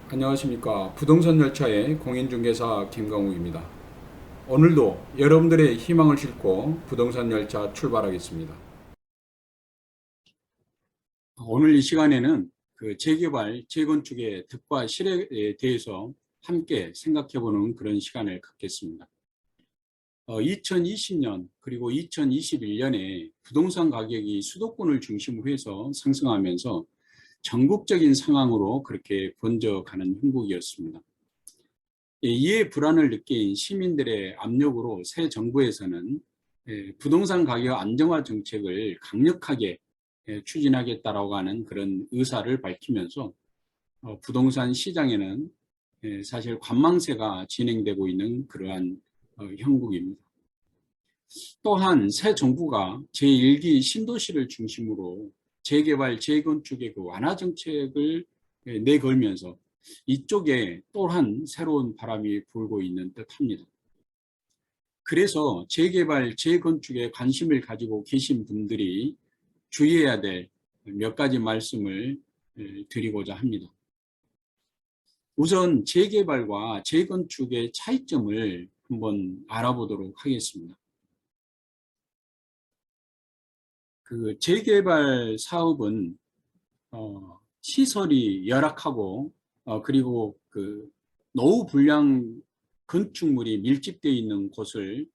안녕하십니까. 부동산 열차의 공인중개사 김강욱입니다. 오늘도 여러분들의 희망을 싣고 부동산 열차 출발하겠습니다. 오늘 이 시간에는 그 재개발, 재건축의 득과 실에 대해서 함께 생각해보는 그런 시간을 갖겠습니다. 2020년 그리고 2021년에 부동산 가격이 수도권을 중심으로 해서 상승하면서 전국적인 상황으로 그렇게 번져가는 형국이었습니다. 이에 불안을 느낀 시민들의 압력으로 새 정부에서는 부동산 가격 안정화 정책을 강력하게 추진하겠다라고 하는 그런 의사를 밝히면서 부동산 시장에는 사실 관망세가 진행되고 있는 그러한 형국입니다. 또한 새 정부가 제1기 신도시를 중심으로 재개발, 재건축의 그 완화 정책을 내걸면서 이쪽에 또한 새로운 바람이 불고 있는 듯합니다. 그래서 재개발, 재건축에 관심을 가지고 계신 분들이 주의해야 될 몇 가지 말씀을 드리고자 합니다. 우선 재개발과 재건축의 차이점을 한번 알아보도록 하겠습니다. 그 재개발 사업은 시설이 열악하고 그리고 그 노후 불량 건축물이 밀집되어 있는 곳을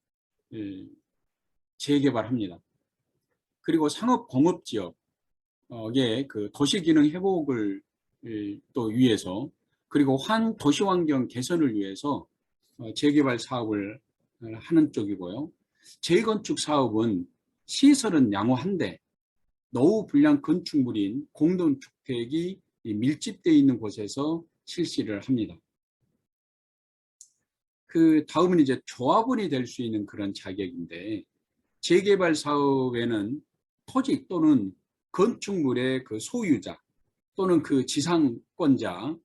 재개발합니다. 그리고 상업공업지역의 그 도시기능 회복을 또 위해서 그리고 도시환경 개선을 위해서 재개발 사업을 하는 쪽이고요. 재건축 사업은 시설은 양호한데 노후 불량 건축물인 공동주택이 밀집되어 있는 곳에서 실시를 합니다. 그 다음은 이제 조합원이 될 수 있는 그런 자격인데 재개발 사업에는 토지 또는 건축물의 그 소유자 또는 그 지상권자가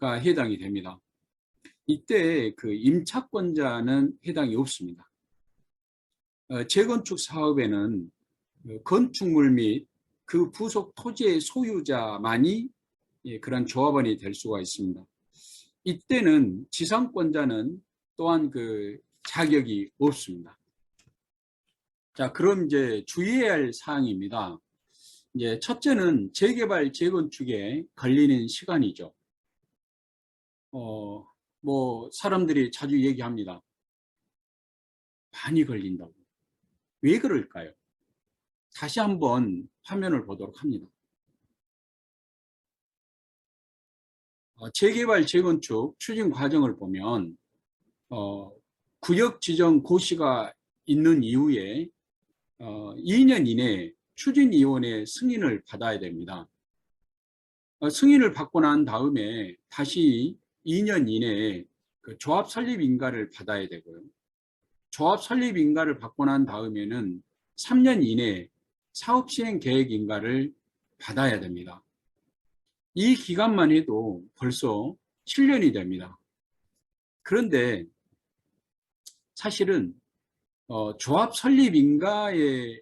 해당이 됩니다. 이때 그 임차권자는 해당이 없습니다. 재건축 사업에는 건축물 및 그 부속 토지의 소유자만이 그런 조합원이 될 수가 있습니다. 이때는 지상권자는 또한 그 자격이 없습니다. 자, 그럼 이제 주의해야 할 사항입니다. 이제 첫째는 재개발, 재건축에 걸리는 시간이죠. 뭐 사람들이 자주 얘기합니다. 많이 걸린다고. 왜 그럴까요? 다시 한번 화면을 보도록 합니다. 재개발, 재건축 추진 과정을 보면 구역 지정 고시가 있는 이후에 2년 이내에 추진위원회 승인을 받아야 됩니다. 승인을 받고 난 다음에 다시 2년 이내에 그 조합 설립 인가를 받아야 되고요. 조합 설립 인가를 받고 난 다음에는 3년 이내에 사업 시행 계획 인가를 받아야 됩니다. 이 기간만 해도 벌써 7년이 됩니다. 그런데 사실은 조합 설립 인가의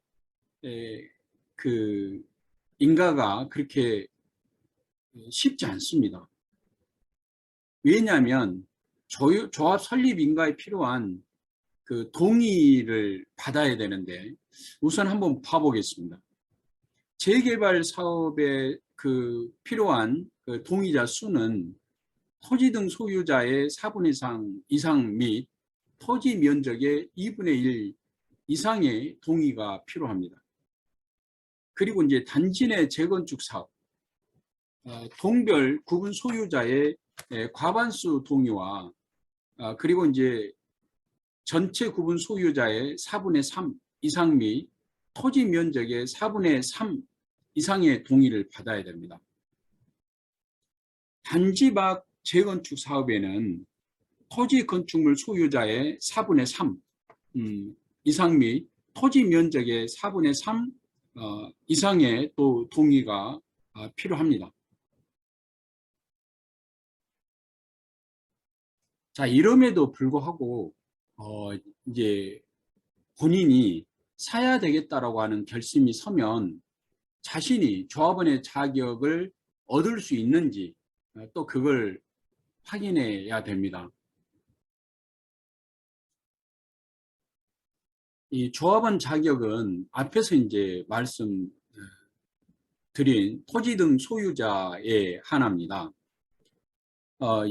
그 인가가 그렇게 쉽지 않습니다. 왜냐하면 조합 설립 인가에 필요한 그 동의를 받아야 되는데 우선 한번 봐보겠습니다. 재개발 사업에 그 필요한 그 동의자 수는 토지 등 소유자의 4분의 이상 및 토지 면적의 2분의 1 이상의 동의가 필요합니다. 그리고 이제 단지 내 재건축 사업, 동별 구분 소유자의 과반수 동의와 그리고 이제 전체 구분 소유자의 4분의 3 이상 및 토지 면적의 4분의 3 이상의 동의를 받아야 됩니다. 단지 밖 재건축 사업에는 토지 건축물 소유자의 4분의 3 이상 및 토지 면적의 4분의 3 이상의 또 동의가 필요합니다. 자, 이럼에도 불구하고 이제 본인이 사야 되겠다라고 하는 결심이 서면 자신이 조합원의 자격을 얻을 수 있는지 또 그걸 확인해야 됩니다. 이 조합원 자격은 앞에서 이제 말씀드린 토지 등 소유자에 한합니다.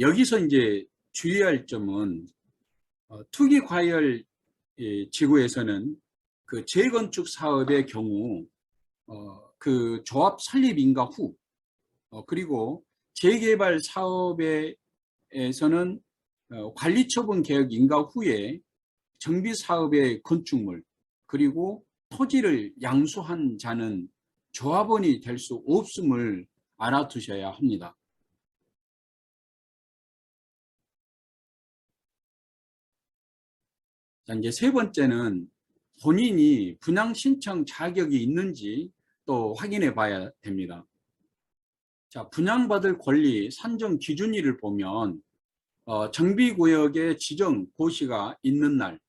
여기서 이제 주의할 점은 투기과열 지구에서는 그 재건축 사업의 경우 그 조합 설립 인가 후 그리고 재개발 사업에서는 관리처분 계획 인가 후에 정비 사업의 건축물 그리고 토지를 양수한 자는 조합원이 될 수 없음을 알아두셔야 합니다. 자, 이제 세 번째는 본인이 분양 신청 자격이 있는지 또 확인해 봐야 됩니다. 자, 분양받을 권리 산정 기준일을 보면 정비구역의 지정 고시가 있는 날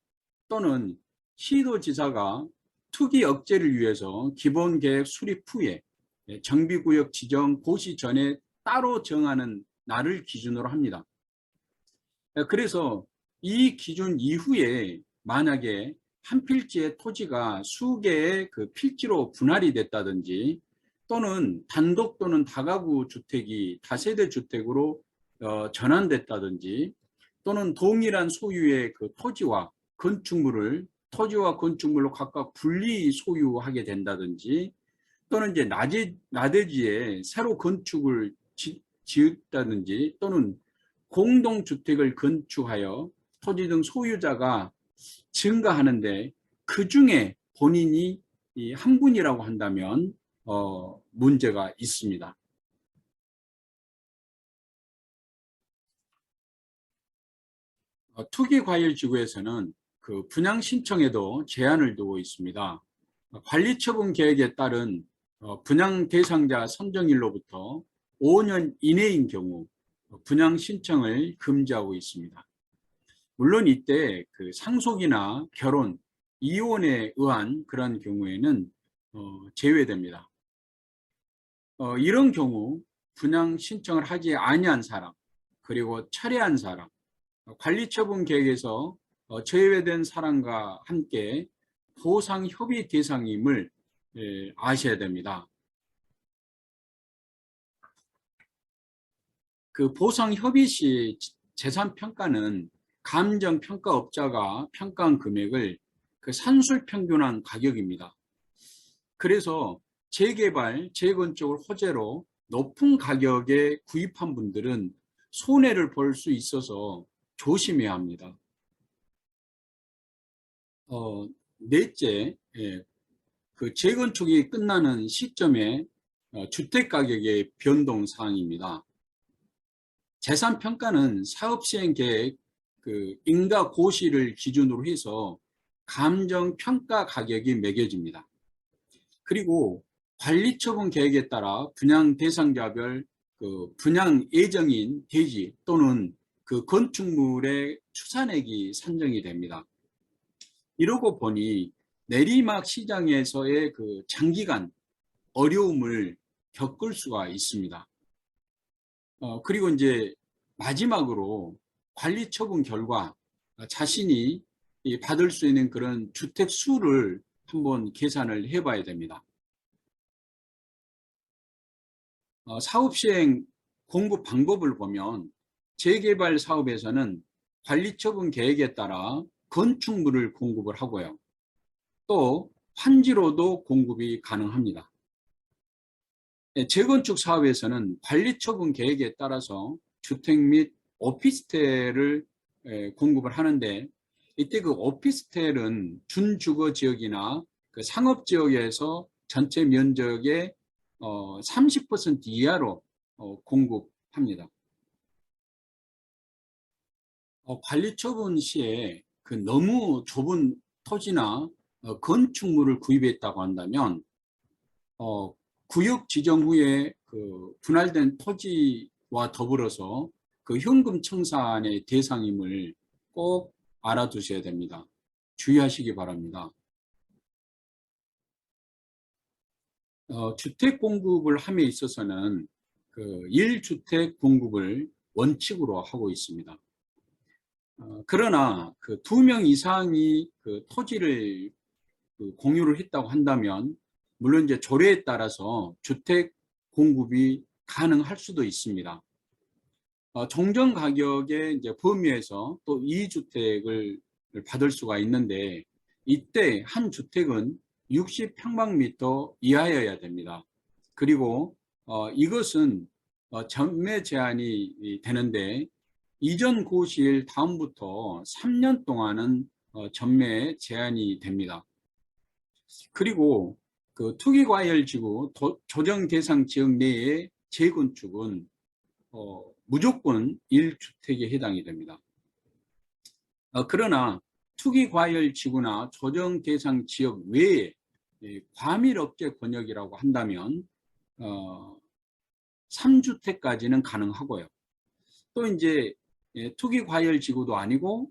또는 시도지사가 투기 억제를 위해서 기본계획 수립 후에 정비구역 지정 고시 전에 따로 정하는 날을 기준으로 합니다. 그래서 이 기준 이후에 만약에 한 필지의 토지가 수개의 그 필지로 분할이 됐다든지 또는 단독 또는 다가구 주택이 다세대 주택으로 전환됐다든지 또는 동일한 소유의 그 토지와 건축물로 각각 분리 소유하게 된다든지 또는 이제 나대지에 새로 건축을 지었다든지 또는 공동주택을 건축하여 토지 등 소유자가 증가하는데 그 중에 본인이 한 분이라고 한다면 문제가 있습니다. 투기과열지구에서는 그 분양 신청에도 제한을 두고 있습니다. 관리처분 계획에 따른 분양 대상자 선정일로부터 5년 이내인 경우 분양 신청을 금지하고 있습니다. 물론 이때 그 상속이나 결혼, 이혼에 의한 그런 경우에는 제외됩니다. 이런 경우 분양 신청을 하지 아니한 사람, 그리고 철회한 사람, 관리처분 계획에서 제외된 사람과 함께 보상 협의 대상임을 아셔야 됩니다. 그 보상 협의 시 재산 평가는 감정평가업자가 평가한 금액을 그 산술 평균한 가격입니다. 그래서 재개발, 재건축을 호재로 높은 가격에 구입한 분들은 손해를 볼 수 있어서 조심해야 합니다. 넷째, 그 재건축이 끝나는 시점에 주택가격의 변동사항입니다. 재산평가는 사업시행계획 그 인가 고시를 기준으로 해서 감정평가 가격이 매겨집니다. 그리고 관리처분 계획에 따라 분양 대상자별 그 분양 예정인 대지 또는 그 건축물의 추산액이 산정이 됩니다. 이러고 보니 내리막 시장에서의 그 장기간 어려움을 겪을 수가 있습니다. 그리고 이제 마지막으로 관리 처분 결과 자신이 받을 수 있는 그런 주택 수를 한번 계산을 해봐야 됩니다. 사업 시행 공급 방법을 보면 재개발 사업에서는 관리 처분 계획에 따라 건축물을 공급을 하고요. 또 환지로도 공급이 가능합니다. 재건축 사업에서는 관리처분 계획에 따라서 주택 및 오피스텔을 공급을 하는데 이때 그 오피스텔은 준주거 지역이나 그 상업 지역에서 전체 면적의 30% 이하로 공급합니다. 관리처분 시에 그 너무 좁은 토지나 건축물을 구입했다고 한다면 구역 지정 후에 그 분할된 토지와 더불어서 그 현금 청산의 대상임을 꼭 알아두셔야 됩니다. 주의하시기 바랍니다. 주택 공급을 함에 있어서는 그 1주택 공급을 원칙으로 하고 있습니다. 그러나 그 2명 이상이 그 토지를 그 공유를 했다고 한다면 물론 이제 조례에 따라서 주택 공급이 가능할 수도 있습니다. 정정 가격의 이제 범위에서 또 2주택을 받을 수가 있는데 이때 한 주택은 60평방미터 이하여야 됩니다. 그리고 이것은 전매 제한이 되는데 이전 고시일 다음부터 3년 동안은 전매 제한이 됩니다. 그리고 그 투기과열지구 조정 대상 지역 내의 재건축은 무조건 1주택에 해당이 됩니다. 그러나 투기과열지구나 조정 대상 지역 외에 과밀업계 권역이라고 한다면 3주택까지는 가능하고요. 또 이제 투기과열지구도 아니고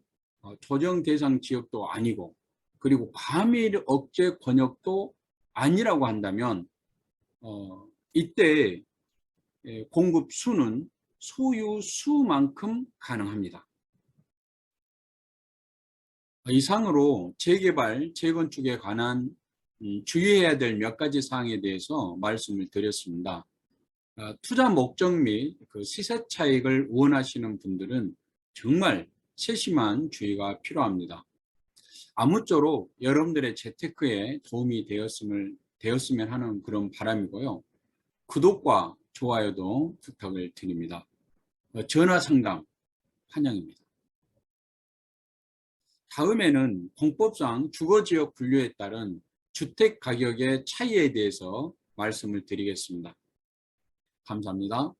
조정 대상 지역도 아니고 그리고 과밀업계 권역도 아니라고 한다면 이때 공급 수는 소유 수만큼 가능합니다. 이상으로 재개발, 재건축에 관한 주의해야 될 몇 가지 사항에 대해서 말씀을 드렸습니다. 투자 목적 및 그 시세 차익을 원하시는 분들은 정말 세심한 주의가 필요합니다. 아무쪼록 여러분들의 재테크에 도움이 되었으면 하는 그런 바람이고요. 구독과 좋아요도 부탁을 드립니다. 전화 상담 환영입니다. 다음에는 공법상 주거지역 분류에 따른 주택 가격의 차이에 대해서 말씀을 드리겠습니다. 감사합니다.